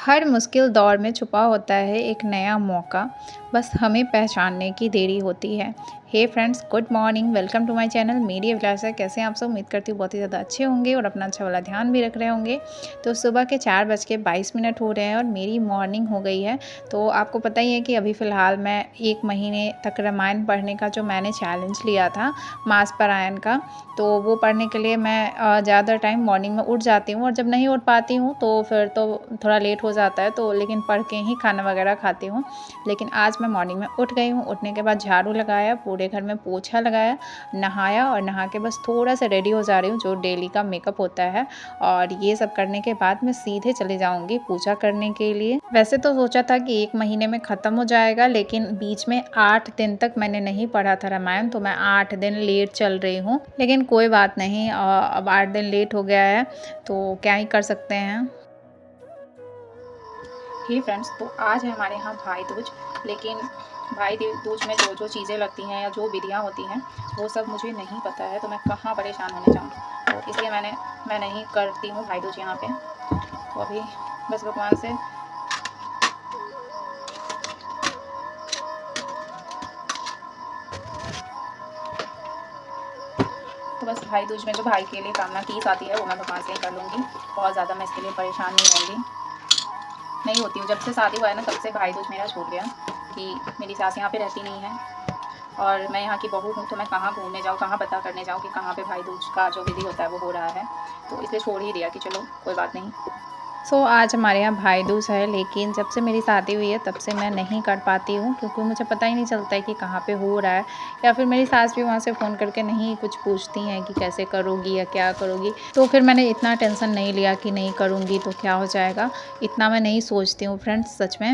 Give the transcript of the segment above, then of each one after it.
हर मुश्किल दौर में छुपा होता है एक नया मौका, बस हमें पहचानने की देरी होती है। Hey friends, good morning, welcome to my channel Meri Abhilasha. कैसे हैं आप सब? उम्मीद करती हूँ बहुत ही ज़्यादा अच्छे होंगे और अपना अच्छा वाला ध्यान भी रख रहे होंगे। तो सुबह के 4:22 हो रहे हैं और मेरी मॉर्निंग हो गई है। तो आपको पता ही है कि अभी फ़िलहाल मैं 1 महीने तक रामायण पढ़ने का जो मैंने चैलेंज लिया था मास पारायण का, तो वो पढ़ने के लिए मैं ज़्यादा टाइम मॉर्निंग में उठ जाती हूँ और जब नहीं उठ पाती हूँ तो फिर तो थोड़ा लेट हो जाता है, तो लेकिन पढ़ के ही खाना वगैरह खाती हूँ। लेकिन आज मैं मॉर्निंग में उठ गई हूँ। उठने के बाद झाड़ू लगाया, पूरे घर में पोछा लगाया, नहाया और नहा के बस थोड़ा सा रेडी हो जा रही हूँ जो डेली का मेकअप होता है। और ये सब करने के बाद मैं सीधे चले जाऊँगी पूजा करने के लिए। वैसे तो सोचा था कि 1 महीने में ख़त्म हो जाएगा, लेकिन बीच में 8 दिन तक मैंने नहीं पढ़ा था रामायण, तो मैं 8 दिन लेट चल रही हूँ। लेकिन कोई बात नहीं, अब 8 दिन लेट हो गया है तो क्या ही कर सकते हैं। हे फ्रेंड्स, तो आज है हमारे यहाँ भाई दूज। लेकिन भाई दूज में जो जो चीज़ें लगती हैं या जो विधियाँ होती हैं वो सब मुझे नहीं पता है, तो मैं कहाँ परेशान होने जाऊँ। तो इसलिए मैं नहीं करती हूँ भाई दूज यहाँ पे। तो अभी बस भगवान से तो बस भाई दूज में जो भाई के लिए कामना की जाती है वो मैं भगवान से ही कर लूँगी। बहुत ज़्यादा मैं इसके लिए परेशान नहीं होती हूँ। जब से शादी हुआ है ना, तब से भाई दूज मेरा छूट गया कि मेरी सास यहाँ पे रहती नहीं है और मैं यहाँ की बहू हूँ, तो मैं कहाँ घूमने जाऊँ, कहाँ पता करने जाऊँ कि कहाँ पे भाई दूज का जो विधि होता है वो हो रहा है। तो इसलिए छोड़ ही दिया कि चलो कोई बात नहीं। आज हमारे यहाँ भाई दूज है, लेकिन जब से मेरी शादी हुई है तब से मैं नहीं कर पाती हूँ, क्योंकि मुझे पता ही नहीं चलता है कि कहाँ पे हो रहा है। या फिर मेरी सास भी वहाँ से फ़ोन करके नहीं कुछ पूछती हैं कि कैसे करोगी या क्या करोगी। तो फिर मैंने इतना टेंशन नहीं लिया कि नहीं करूँगी तो क्या हो जाएगा, इतना मैं नहीं सोचती हूँ फ्रेंड्स सच में।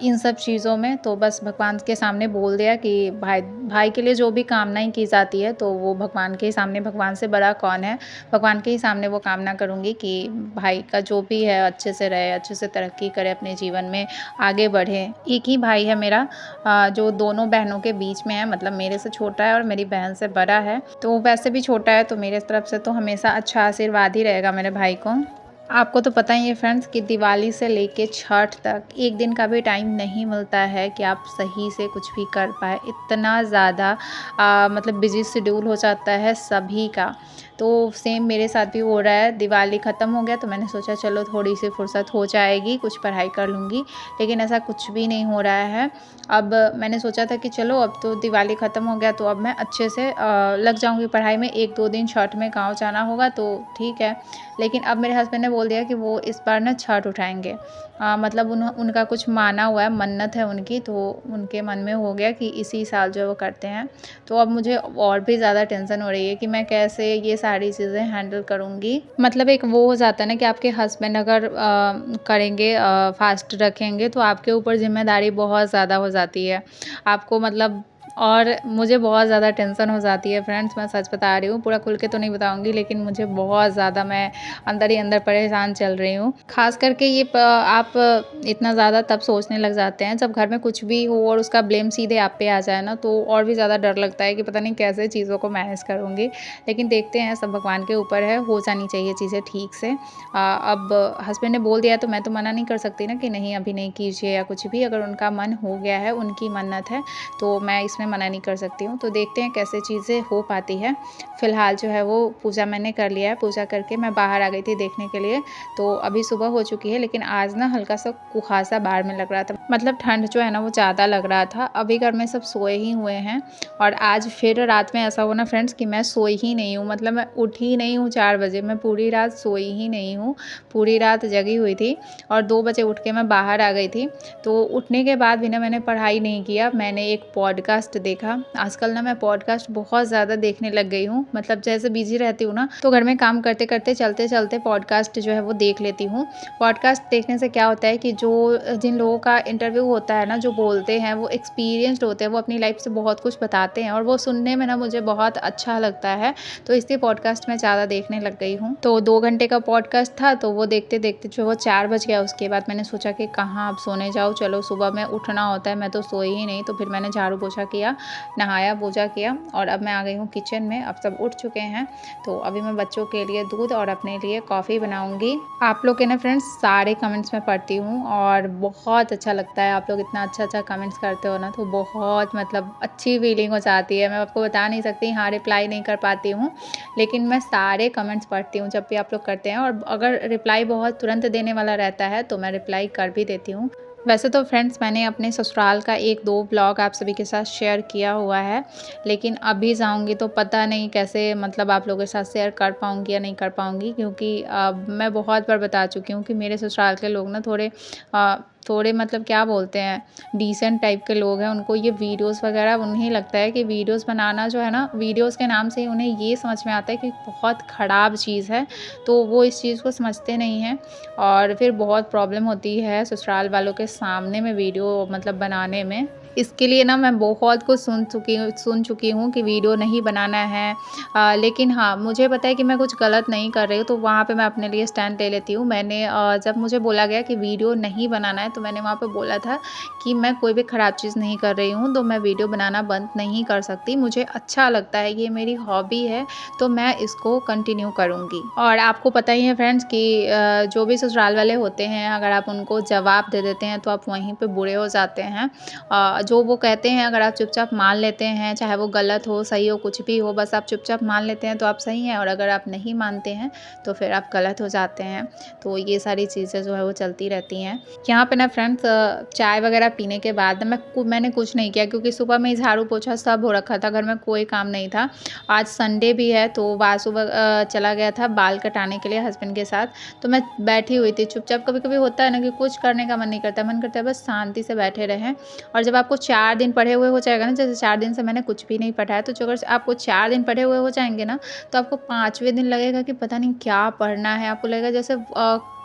इन सब चीज़ों में तो बस भगवान के सामने बोल दिया कि भाई भाई के लिए जो भी कामनाएँ की जाती है तो वो भगवान के सामने, भगवान से बड़ा कौन है, भगवान के ही सामने वो कामना करूँगी कि भाई का जो भी है अच्छे से रहे, अच्छे से तरक्की करे, अपने जीवन में आगे बढ़े। एक ही भाई है मेरा, जो दोनों बहनों के बीच में है, मतलब मेरे से छोटा है और मेरी बहन से बड़ा है। तो वैसे भी छोटा है, तो मेरे तरफ से तो हमेशा अच्छा आशीर्वाद ही रहेगा मेरे भाई को। आपको तो पता ही है फ्रेंड्स कि दिवाली से लेके छठ तक एक दिन का भी टाइम नहीं मिलता है कि आप सही से कुछ भी कर पाए। इतना ज़्यादा मतलब बिजी शेड्यूल हो जाता है सभी का। तो सेम मेरे साथ भी हो रहा है। दिवाली ख़त्म हो गया तो मैंने सोचा चलो थोड़ी सी फुर्सत हो जाएगी, कुछ पढ़ाई कर लूँगी, लेकिन ऐसा कुछ भी नहीं हो रहा है। अब मैंने सोचा था कि चलो अब तो दिवाली ख़त्म हो गया तो अब मैं अच्छे से लग जाऊँगी पढ़ाई में। 1-2 दिन छठ में गाँव जाना होगा तो ठीक है। लेकिन अब मेरे हस्बैंड ने बोल दिया कि वो इस बार ना छठ उठाएँगे। मतलब उनका कुछ माना हुआ है, मन्नत है उनकी, तो उनके मन में हो गया कि इसी साल जो है वो करते हैं। तो अब मुझे और भी ज़्यादा टेंशन हो रही है कि मैं कैसे ये सारी चीज़ें हैंडल करूँगी। मतलब एक वो हो जाता है ना कि आपके हस्बैंड अगर करेंगे, फास्ट रखेंगे, तो आपके ऊपर ज़िम्मेदारी बहुत ज़्यादा हो जाती है। आपको मतलब और मुझे बहुत ज़्यादा टेंशन हो जाती है फ्रेंड्स, मैं सच बता रही हूँ। पूरा खुल के तो नहीं बताऊँगी, लेकिन मुझे बहुत ज़्यादा, मैं अंदर ही अंदर परेशान चल रही हूँ। ख़ास करके ये आप इतना ज़्यादा तब सोचने लग जाते हैं जब घर में कुछ भी हो और उसका ब्लेम सीधे आप पे आ जाए ना, तो और भी ज़्यादा डर लगता है कि पता नहीं कैसे चीज़ों को मैनेज करूँगी। लेकिन देखते हैं, सब भगवान के ऊपर है, हो जानी चाहिए चीज़ें ठीक से। अब हस्बैंड ने बोल दिया तो मैं तो मना नहीं कर सकती ना कि नहीं अभी नहीं कीजिए या कुछ भी। अगर उनका मन हो गया है, उनकी मन्नत है, तो मैं इसमें मना नहीं कर सकती हूँ। तो देखते हैं कैसे चीज़ें हो पाती है। फ़िलहाल जो है वो पूजा मैंने कर लिया है। पूजा करके मैं बाहर आ गई थी देखने के लिए, तो अभी सुबह हो चुकी है, लेकिन आज ना हल्का सा कुहासा बाहर में लग रहा था। मतलब ठंड जो है ना वो ज़्यादा लग रहा था। अभी घर में सब सोए ही हुए हैं और आज फिर रात में ऐसा हुआ ना फ्रेंड्स कि मैं सोई ही नहीं हूँ। मतलब मैं उठी ही नहीं हूँ 4 बजे, मैं पूरी रात सोई ही नहीं हूँ, पूरी रात जगी हुई थी और 2 बजे उठ के मैं बाहर आ गई थी। तो उठने के बाद भी ना मैंने पढ़ाई नहीं किया, मैंने एक पॉडकास्ट देखा। आजकल ना मैं पॉडकास्ट बहुत ज़्यादा देखने लग गई हूँ। मतलब जैसे बिज़ी रहती हूँ ना, तो घर में काम करते-करते, चलते-चलते पॉडकास्ट जो है वो देख लेती हूँ। पॉडकास्ट देखने से क्या होता है कि जिन लोगों का इंटरव्यू होता है ना, जो बोलते हैं वो एक्सपीरियंस्ड होते हैं, वो अपनी लाइफ से बहुत कुछ बताते हैं और वो सुनने में ना मुझे बहुत अच्छा लगता है। तो इसलिए पॉडकास्ट मैं ज़्यादा देखने लग गई हूँ। तो 2 घंटे का पॉडकास्ट था, तो वो देखते-देखते जो वो 4 बज गया। उसके बाद मैंने सोचा कि कहाँ अब सोने जाऊँ, चलो सुबह में उठना होता है, मैं तो सोई ही नहीं। तो फिर मैंने झाड़ू पोछा किया लिया, नहाया, पूजा किया और अब मैं आ गई हूँ किचन में। अब सब उठ चुके हैं, तो अभी मैं बच्चों के लिए दूध और अपने लिए कॉफ़ी बनाऊँगी। आप लोग के ना फ्रेंड्स सारे कमेंट्स मैं पढ़ती हूँ और बहुत अच्छा लगता है। आप लोग इतना अच्छा कमेंट्स करते हो ना, तो बहुत मतलब अच्छी फीलिंग हो जाती है। मैं आपको बता नहीं सकती, हाँ रिप्लाई नहीं कर पाती हूँ, लेकिन मैं सारे कमेंट्स पढ़ती हूँ जब भी आप लोग करते हैं, और अगर रिप्लाई बहुत तुरंत देने वाला रहता है तो मैं रिप्लाई कर भी देती हूँ। वैसे तो फ्रेंड्स मैंने अपने ससुराल का 1-2 ब्लॉग आप सभी के साथ शेयर किया हुआ है, लेकिन अभी जाऊँगी तो पता नहीं कैसे मतलब आप लोगों के साथ शेयर कर पाऊँगी या नहीं कर पाऊँगी, क्योंकि मैं बहुत बार बता चुकी हूँ कि मेरे ससुराल के लोग ना थोड़े मतलब क्या बोलते हैं, डिसेंट टाइप के लोग हैं। उनको ये वीडियोज़ वगैरह उन्हें लगता है कि वीडियोज़ बनाना जो है ना, वीडियोज़ के नाम से ही उन्हें ये समझ में आता है कि बहुत ख़राब चीज़ है, तो वो इस चीज़ को समझते नहीं हैं और फिर बहुत प्रॉब्लम होती है ससुराल वालों के सामने में वीडियो मतलब बनाने में। इसके लिए ना मैं बहुत कुछ सुन चुकी हूँ कि वीडियो नहीं बनाना है, लेकिन हाँ, मुझे पता है कि मैं कुछ गलत नहीं कर रही हूँ, तो वहाँ पे मैं अपने लिए स्टैंड ले लेती हूँ। मैंने जब मुझे बोला गया कि वीडियो नहीं बनाना है, तो मैंने वहाँ पे बोला था कि मैं कोई भी ख़राब चीज़ नहीं कर रही हूँ, तो मैं वीडियो बनाना बंद नहीं कर सकती। मुझे अच्छा लगता है, ये मेरी हॉबी है, तो मैं इसको कंटिन्यू करूँगी। और आपको पता ही है फ्रेंड्स कि जो भी ससुराल वाले होते हैं, अगर आप उनको जवाब दे देते हैं, तो आप वहीं पे बुरे हो जाते हैं। जो वो कहते हैं अगर आप चुपचाप मान लेते हैं, चाहे वो गलत हो, सही हो, कुछ भी हो, बस आप चुपचाप मान लेते हैं तो आप सही हैं, और अगर आप नहीं मानते हैं तो फिर आप गलत हो जाते हैं। तो ये सारी चीज़ें जो है वो चलती रहती हैं। यहाँ पे ना फ्रेंड्स चाय वगैरह पीने के बाद मैंने कुछ नहीं किया, क्योंकि सुबह में ही झाड़ू पोछा सब हो रखा था, घर में कोई काम नहीं था। आज संडे भी है, तो वासु चला गया था बाल कटाने के लिए हस्बैंड के साथ, तो मैं बैठी हुई थी चुपचाप। कभी-कभी होता है ना कि कुछ करने का मन नहीं करता, मन करता है बस शांति से बैठे रहें। और जब आपको 4 दिन पढ़े हुए हो जाएगा ना, जैसे 4 दिन से मैंने कुछ भी नहीं पढ़ा है, तो जो अगर आपको 4 दिन पढ़े हुए हो जाएँगे ना, तो आपको 5वें दिन लगेगा कि पता नहीं क्या पढ़ना है। आपको लगेगा जैसे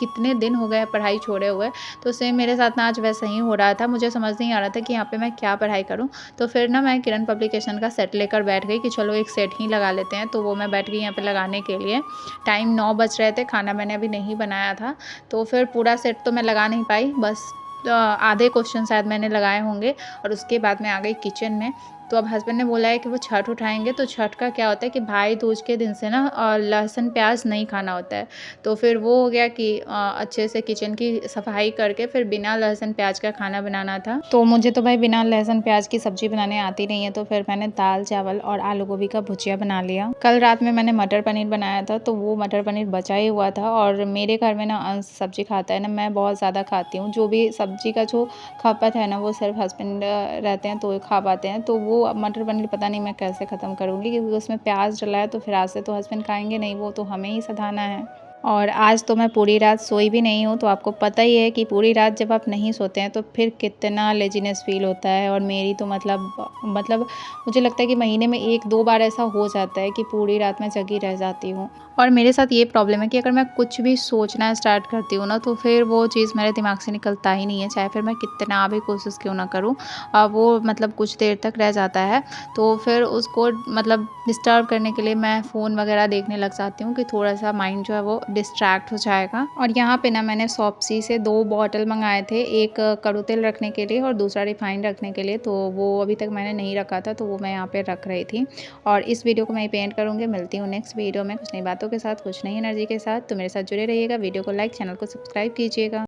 कितने दिन हो गए पढ़ाई छोड़े हुए। तो सेम मेरे साथ ना आज वैसा ही हो रहा था। मुझे समझ नहीं आ रहा था कि यहाँ पे मैं क्या पढ़ाई करूँ। तो फिर ना मैं किरण पब्लिकेशन का सेट लेकर बैठ गई कि चलो एक सेट ही लगा लेते हैं। तो वो मैं बैठ गई यहाँ पे लगाने के लिए। टाइम 9 बज रहे थे, खाना मैंने अभी नहीं बनाया था, तो फिर पूरा सेट तो मैं लगा नहीं पाई, बस आधे क्वेश्चन शायद मैंने लगाए होंगे, और उसके बाद मैं आ गई किचन में। तो अब हस्बैंड ने बोला है कि वो छठ उठाएँगे, तो छठ का क्या होता है कि भाई दूज के दिन से ना लहसुन प्याज़ नहीं खाना होता है। तो फिर वो हो गया कि अच्छे से किचन की सफाई करके फिर बिना लहसुन प्याज़ का खाना बनाना था। तो मुझे तो भाई बिना लहसुन प्याज़ की सब्ज़ी बनाने आती नहीं है, तो फिर मैंने दाल चावल और आलू गोभी का भुजिया बना लिया। कल रात में मैंने मटर पनीर बनाया था, तो वो मटर पनीर बचा ही हुआ था, और मेरे घर में ना अंश सब्ज़ी खाता है ना, मैं बहुत ज़्यादा खाती हूँ। जो भी सब्ज़ी का जो खपत है ना, वो सिर्फ हस्बैंड रहते हैं तो खा पाते हैं। तो वो मटर पनीर पता नहीं मैं कैसे ख़त्म करूँगी, क्योंकि उसमें प्याज़ डला है, तो फिर आज से तो हस्बैंड खाएँगे नहीं, वो तो हमें ही सधाना है। और आज तो मैं पूरी रात सोई भी नहीं हूँ, तो आपको पता ही है कि पूरी रात जब आप नहीं सोते हैं तो फिर कितना लेज़ीनेस फ़ील होता है। और मेरी तो मतलब मुझे लगता है कि महीने में 1-2 बार ऐसा हो जाता है कि पूरी रात मैं जगी रह जाती हूँ। और मेरे साथ ये प्रॉब्लम है कि अगर मैं कुछ भी सोचना स्टार्ट करती हूँ ना, तो फिर वो चीज़ मेरे दिमाग से निकलता ही नहीं है, चाहे फिर मैं कितना भी कोशिश क्यों ना करूँ। वो मतलब कुछ देर तक रह जाता है, तो फिर उसको मतलब डिस्टर्ब करने के लिए मैं फ़ोन वगैरह देखने लग जाती हूँ कि थोड़ा-सा माइंड जो है वो डिस्ट्रैक्ट हो जाएगा। और यहाँ पे ना मैंने शॉप्सी से 2 बॉटल मँगाए थे, एक कड़ू तेल रखने के लिए और दूसरा रिफाइंड रखने के लिए, तो वो अभी तक मैंने नहीं रखा था, तो वो मैं यहाँ पे रख रही थी। और इस वीडियो को मैं यहीं पे एंड करूँगी। मिलती हूँ नेक्स्ट वीडियो में कुछ नई बातों के साथ, कुछ नई एनर्जी के साथ। तो मेरे साथ जुड़े रहिएगा, वीडियो को लाइक, चैनल को सब्सक्राइब कीजिएगा।